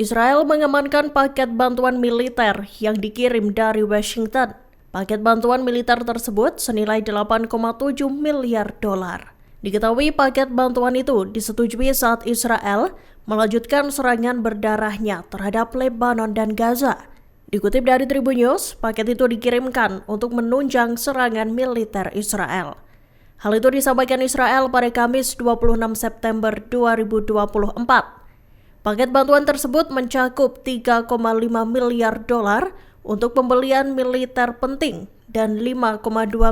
Israel mengamankan paket bantuan militer yang dikirim dari Washington. Paket bantuan militer tersebut senilai 8,7 miliar dolar. Diketahui paket bantuan itu disetujui saat Israel melanjutkan serangan berdarahnya terhadap Lebanon dan Gaza. Dikutip dari Tribun News, paket itu dikirimkan untuk menunjang serangan militer Israel. Hal itu disampaikan Israel pada Kamis 26 September 2024. Paket bantuan tersebut mencakup 3,5 miliar dolar untuk pembelian militer penting dan 5,2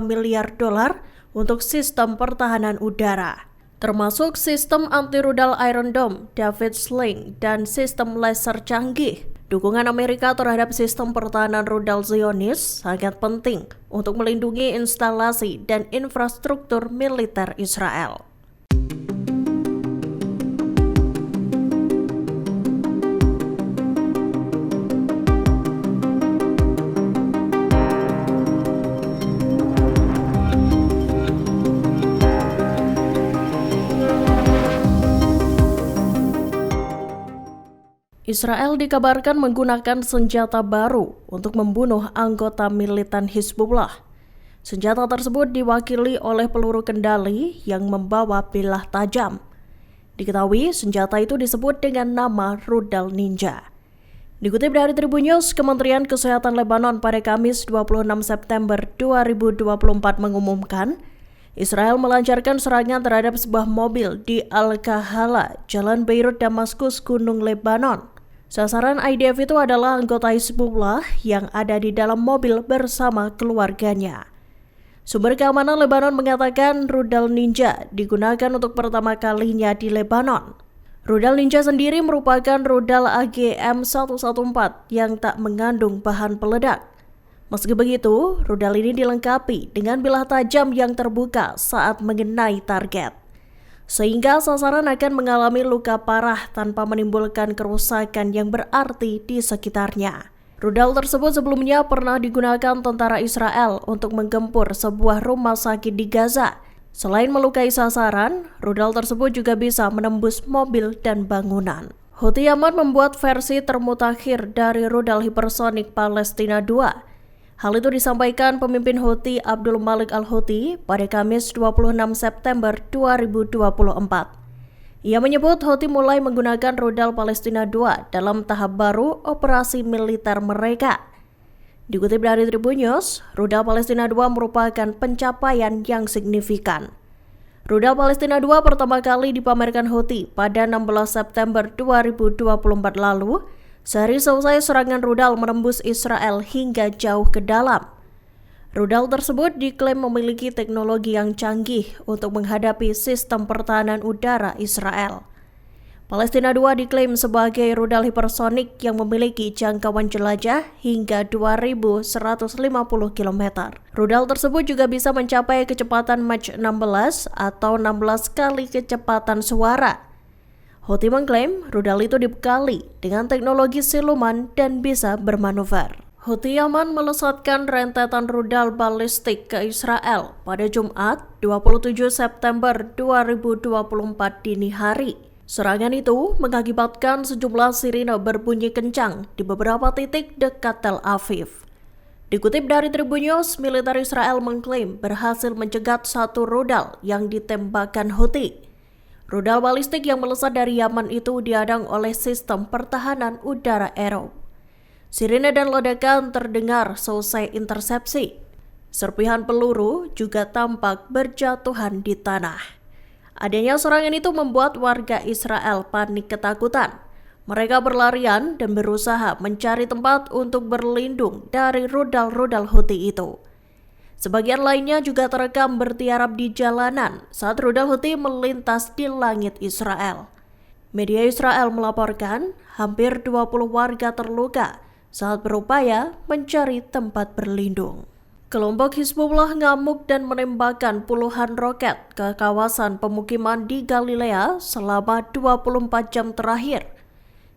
miliar dolar untuk sistem pertahanan udara, termasuk sistem anti-rudal Iron Dome, David Sling, dan sistem laser canggih. Dukungan Amerika terhadap sistem pertahanan rudal Zionis sangat penting untuk melindungi instalasi dan infrastruktur militer Israel. Israel dikabarkan menggunakan senjata baru untuk membunuh anggota militan Hizbullah. Senjata tersebut diwakili oleh peluru kendali yang membawa bilah tajam. Diketahui senjata itu disebut dengan nama rudal ninja. Dikutip dari Tribun News, Kementerian Kesehatan Lebanon pada Kamis 26 September 2024 mengumumkan Israel melancarkan serangan terhadap sebuah mobil di Al-Kahala, Jalan Beirut Damaskus, Gunung Lebanon. Sasaran IDF itu adalah anggota Hizbullah yang ada di dalam mobil bersama keluarganya. Sumber keamanan Lebanon mengatakan rudal ninja digunakan untuk pertama kalinya di Lebanon. Rudal ninja sendiri merupakan rudal AGM-114 yang tak mengandung bahan peledak. Meski begitu, rudal ini dilengkapi dengan bilah tajam yang terbuka saat mengenai target, sehingga sasaran akan mengalami luka parah tanpa menimbulkan kerusakan yang berarti di sekitarnya. Rudal tersebut sebelumnya pernah digunakan tentara Israel untuk menggempur sebuah rumah sakit di Gaza. Selain melukai sasaran, rudal tersebut juga bisa menembus mobil dan bangunan. Houthi Yaman membuat versi termutakhir dari rudal hipersonik Palestina II. Hal itu disampaikan pemimpin Houthi Abdul Malik Al-Houthi pada Kamis 26 September 2024. Ia menyebut Houthi mulai menggunakan rudal Palestina II dalam tahap baru operasi militer mereka. Dikutip dari Tribun News, rudal Palestina II merupakan pencapaian yang signifikan. Rudal Palestina II pertama kali dipamerkan Houthi pada 16 September 2024 lalu, sehari selesai serangan rudal menembus Israel hingga jauh ke dalam. Rudal tersebut diklaim memiliki teknologi yang canggih untuk menghadapi sistem pertahanan udara Israel. Palestina II diklaim sebagai rudal hipersonik yang memiliki jangkauan jelajah hingga 2.150 km. Rudal tersebut juga bisa mencapai kecepatan Mach 16 atau 16 kali kecepatan suara. Houthi mengklaim rudal itu dibekali dengan teknologi siluman dan bisa bermanuver. Houthi Yaman melesatkan rentetan rudal balistik ke Israel pada Jumat 27 September 2024 dini hari. Serangan itu mengakibatkan sejumlah sirine berbunyi kencang di beberapa titik dekat Tel Aviv. Dikutip dari Tribun News, militer Israel mengklaim berhasil mencegat satu rudal yang ditembakkan Houthi. Rudal balistik yang melesat dari Yaman itu dihadang oleh sistem pertahanan udara Arrow. Sirine dan ledakan terdengar selesai intersepsi. Serpihan peluru juga tampak berjatuhan di tanah. Adanya serangan itu membuat warga Israel panik ketakutan. Mereka berlarian dan berusaha mencari tempat untuk berlindung dari rudal-rudal Houthi itu. Sebagian lainnya juga terekam bertiarap di jalanan saat rudal Houthi melintas di langit Israel. Media Israel melaporkan hampir 20 warga terluka saat berupaya mencari tempat berlindung. Kelompok Hizbullah ngamuk dan menembakkan puluhan roket ke kawasan pemukiman di Galilea selama 24 jam terakhir.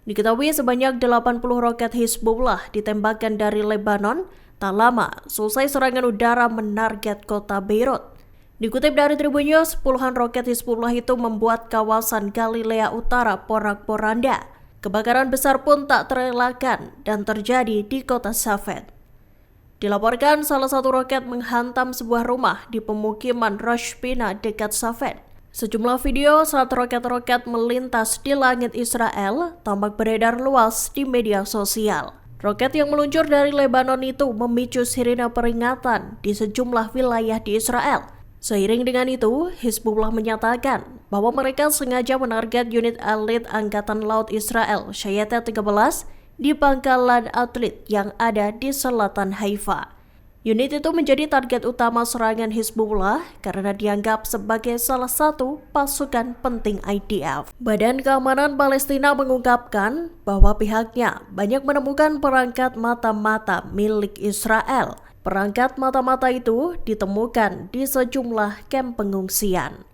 Diketahui sebanyak 80 roket Hizbullah ditembakkan dari Lebanon tak lama selesai serangan udara menarget kota Beirut. Dikutip dari Tribun News, puluhan roket Hizbullah itu membuat kawasan Galilea Utara porak-poranda. Kebakaran besar pun tak terelakkan dan terjadi di kota Safed. Dilaporkan salah satu roket menghantam sebuah rumah di pemukiman Rosh Pina dekat Safed. Sejumlah video saat roket-roket melintas di langit Israel tampak beredar luas di media sosial. Roket yang meluncur dari Lebanon itu memicu sirine peringatan di sejumlah wilayah di Israel. Seiring dengan itu, Hizbullah menyatakan bahwa mereka sengaja menarget unit elit Angkatan Laut Israel Shayeta 13 di pangkalan atlet yang ada di selatan Haifa. Unit itu menjadi target utama serangan Hizbullah karena dianggap sebagai salah satu pasukan penting IDF. Badan Keamanan Palestina mengungkapkan bahwa pihaknya banyak menemukan perangkat mata-mata milik Israel. Perangkat mata-mata itu ditemukan di sejumlah kamp pengungsian.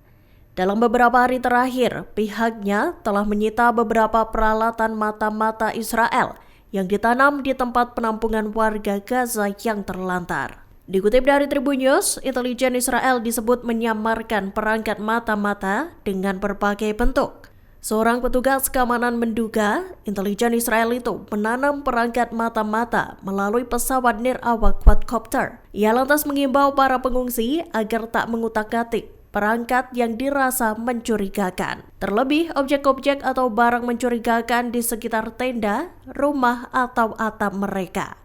Dalam beberapa hari terakhir, pihaknya telah menyita beberapa peralatan mata-mata Israel yang ditanam di tempat penampungan warga Gaza yang terlantar. Dikutip dari Tribun News, intelijen Israel disebut menyamarkan perangkat mata-mata dengan berbagai bentuk. Seorang petugas keamanan menduga intelijen Israel itu menanam perangkat mata-mata melalui pesawat nirawak quadcopter. Ia lantas mengimbau para pengungsi agar tak mengutak-atik perangkat yang dirasa mencurigakan. Terlebih objek-objek atau barang mencurigakan di sekitar tenda, rumah, atau atap mereka.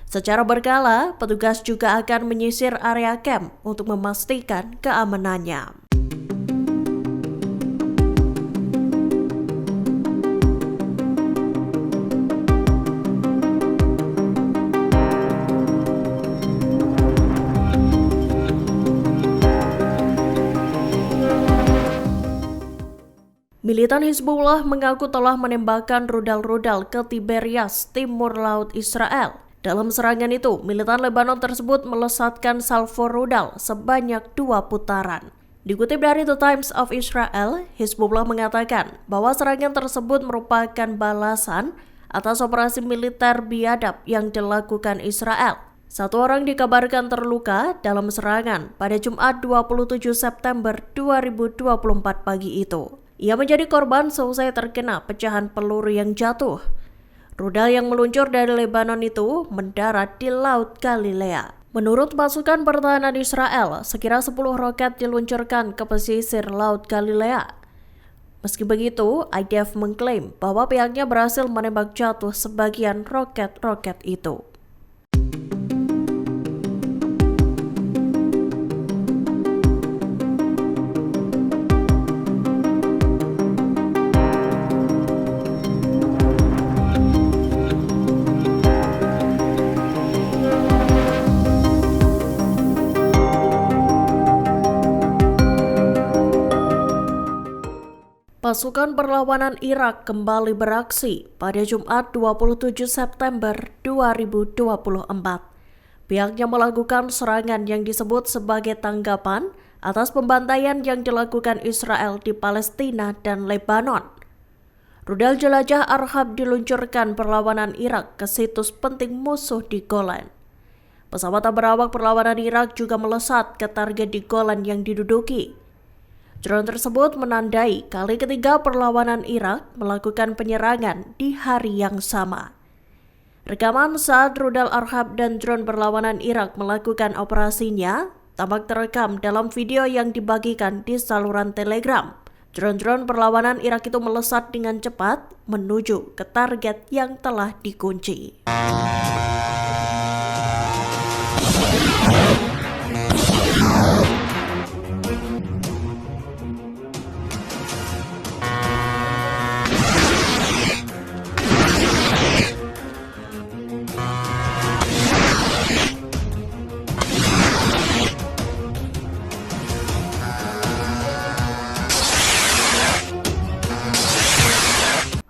Secara berkala, petugas juga akan menyisir area camp untuk memastikan keamanannya. Militan Hizbullah mengaku telah menembakkan rudal-rudal ke Tiberias, timur laut Israel. Dalam serangan itu, militan Lebanon tersebut melesatkan salvo rudal sebanyak 2 putaran. Dikutip dari The Times of Israel, Hizbullah mengatakan bahwa serangan tersebut merupakan balasan atas operasi militer biadab yang dilakukan Israel. 1 orang dikabarkan terluka dalam serangan pada Jumat 27 September 2024 pagi itu. Ia menjadi korban seusai terkena pecahan peluru yang jatuh. Rudal yang meluncur dari Lebanon itu mendarat di Laut Galilea. Menurut pasukan pertahanan Israel, sekira 10 roket diluncurkan ke pesisir Laut Galilea. Meski begitu, IDF mengklaim bahwa pihaknya berhasil menembak jatuh sebagian roket-roket itu. Pasukan perlawanan Irak kembali beraksi pada Jumat 27 September 2024. Pihaknya melakukan serangan yang disebut sebagai tanggapan atas pembantaian yang dilakukan Israel di Palestina dan Lebanon. Rudal jelajah Arhab diluncurkan perlawanan Irak ke situs penting musuh di Golan. Pesawat berawak perlawanan Irak juga melesat ke target di Golan yang diduduki. Drone tersebut menandai kali ketiga perlawanan Irak melakukan penyerangan di hari yang sama. Rekaman saat rudal Arhab dan drone perlawanan Irak melakukan operasinya tampak terekam dalam video yang dibagikan di saluran Telegram. Drone-drone perlawanan Irak itu melesat dengan cepat menuju ke target yang telah dikunci.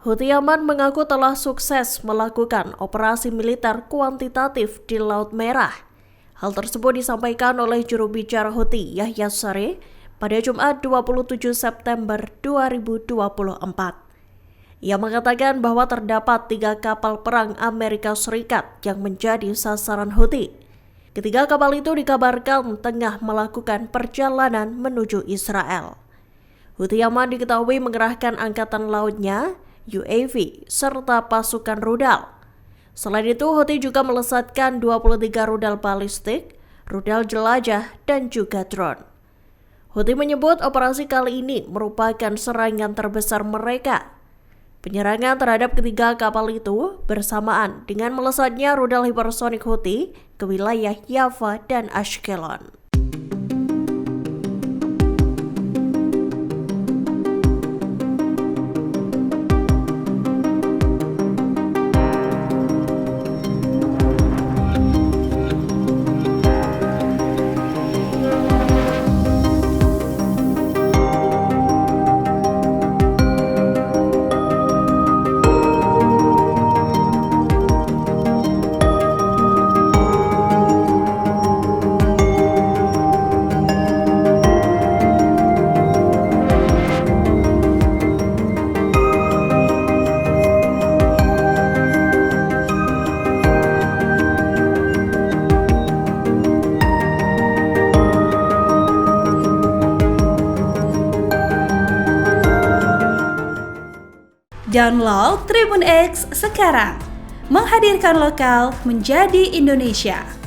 Houthi Yaman mengaku telah sukses melakukan operasi militer kuantitatif di Laut Merah. Hal tersebut disampaikan oleh juru bicara Houthi Yahya Saree pada Jumat 27 September 2024. Ia mengatakan bahwa terdapat 3 kapal perang Amerika Serikat yang menjadi sasaran Houthi. Ketiga kapal itu dikabarkan tengah melakukan perjalanan menuju Israel. Houthi Yaman diketahui mengerahkan angkatan lautnya UAV, serta pasukan rudal. Selain itu, Houthi juga melesatkan 23 rudal balistik, rudal jelajah, dan juga drone. Houthi menyebut operasi kali ini merupakan serangan terbesar mereka. Penyerangan terhadap ketiga kapal itu bersamaan dengan melesatnya rudal hipersonik Houthi ke wilayah Java dan Ashkelon. Download Tribun X sekarang, menghadirkan lokal menjadi Indonesia.